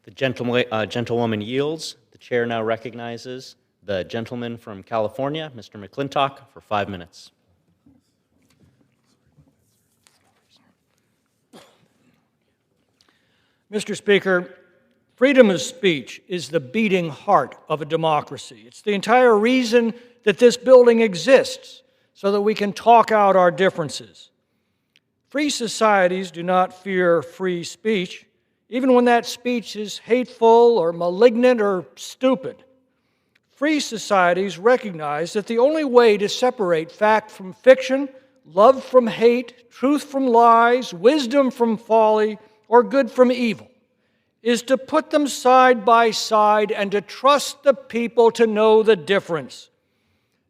The gentlewoman yields. The chair now recognizes the gentleman from California, Mr. McClintock, for 5 minutes. Mr. Speaker, freedom of speech is the beating heart of a democracy. It's the entire reason that this building exists, so that we can talk out our differences. Free societies do not fear free speech, even when that speech is hateful or malignant or stupid. Free societies recognize that the only way to separate fact from fiction, love from hate, truth from lies, wisdom from folly, or good from evil is to put them side by side and to trust the people to know the difference.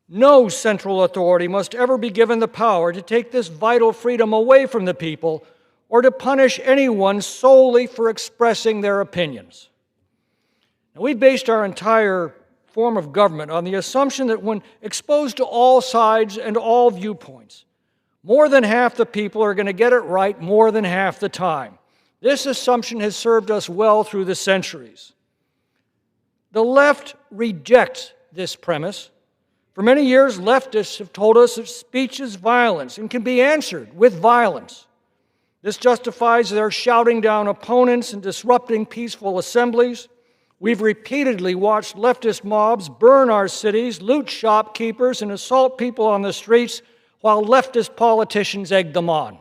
No central authority must ever be given the power to take this vital freedom away from the people or to punish anyone solely for expressing their opinions. Now, we based our entire form of government on the assumption that when exposed to all sides and all viewpoints, more than half the people are going to get it right more than half the time. This assumption has served us well through the centuries. The left rejects this premise. For many years, leftists have told us that speech is violence and can be answered with violence. This justifies their shouting down opponents and disrupting peaceful assemblies. We've repeatedly watched leftist mobs burn our cities, loot shopkeepers, and assault people on the streets while leftist politicians egg them on.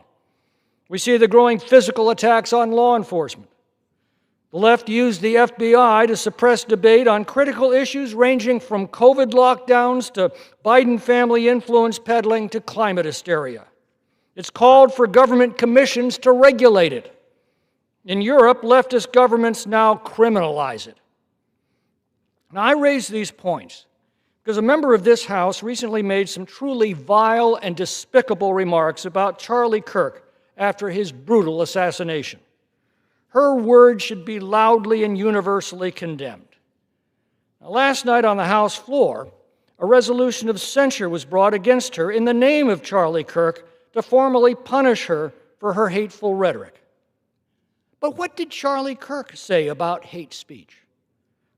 We see the growing physical attacks on law enforcement. The left used the FBI to suppress debate on critical issues ranging from COVID lockdowns to Biden family influence peddling to climate hysteria. It's called for government commissions to regulate it. In Europe, leftist governments now criminalize it. Now, I raise these points because a member of this House recently made some truly vile and despicable remarks about Charlie Kirk after his brutal assassination. Her words should be loudly and universally condemned. Now, last night on the House floor, a resolution of censure was brought against her in the name of Charlie Kirk to formally punish her for her hateful rhetoric. But what did Charlie Kirk say about hate speech?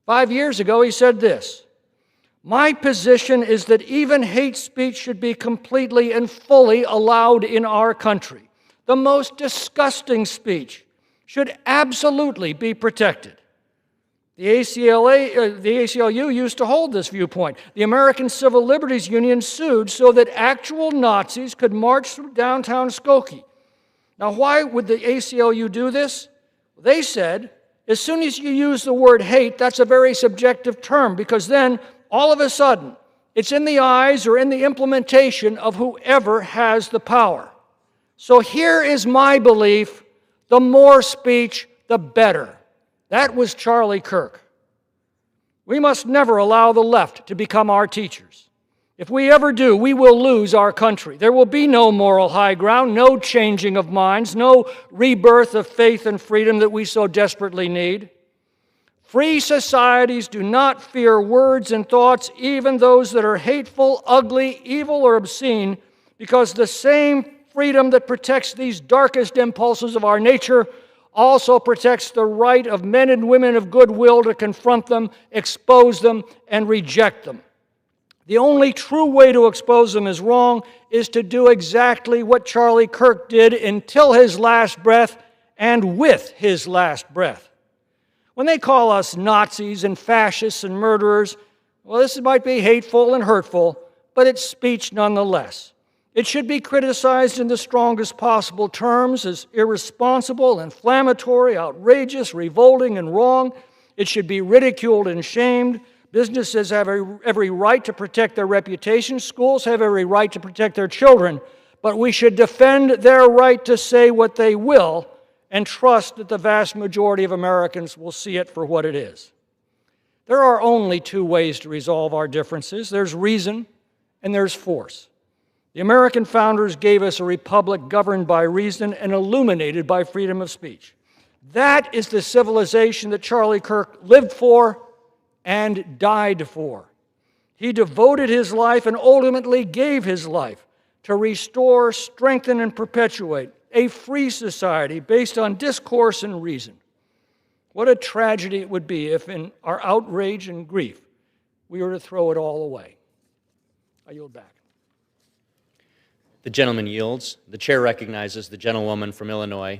5 years ago, he said this: "My position is that even hate speech should be completely and fully allowed in our country. The most disgusting speech should absolutely be protected." The ACLU used to hold this viewpoint. The American Civil Liberties Union sued so that actual Nazis could march through downtown Skokie. Now, why would the ACLU do this? They said, as soon as you use the word hate, that's a very subjective term, because then, all of a sudden, it's in the eyes or in the implementation of whoever has the power. So here is my belief: the more speech, the better. That was Charlie Kirk. We must never allow the left to become our teachers. If we ever do, we will lose our country. There will be no moral high ground, no changing of minds, no rebirth of faith and freedom that we so desperately need. Free societies do not fear words and thoughts, even those that are hateful, ugly, evil, or obscene, because the same freedom that protects these darkest impulses of our nature also protects the right of men and women of goodwill to confront them, expose them, and reject them. The only true way to expose them as wrong is to do exactly what Charlie Kirk did until his last breath and with his last breath. When they call us Nazis and fascists and murderers, well, this might be hateful and hurtful, but it's speech nonetheless. It should be criticized in the strongest possible terms as irresponsible, inflammatory, outrageous, revolting, and wrong. It should be ridiculed and shamed. Businesses have every right to protect their reputation. Schools have every right to protect their children. But we should defend their right to say what they will and trust that the vast majority of Americans will see it for what it is. There are only two ways to resolve our differences. There's reason and there's force. The American founders gave us a republic governed by reason and illuminated by freedom of speech. That is the civilization that Charlie Kirk lived for and died for. He devoted his life and ultimately gave his life to restore, strengthen, and perpetuate a free society based on discourse and reason. What a tragedy it would be if, in our outrage and grief, we were to throw it all away. I yield back. The gentleman yields. The chair recognizes the gentlewoman from Illinois,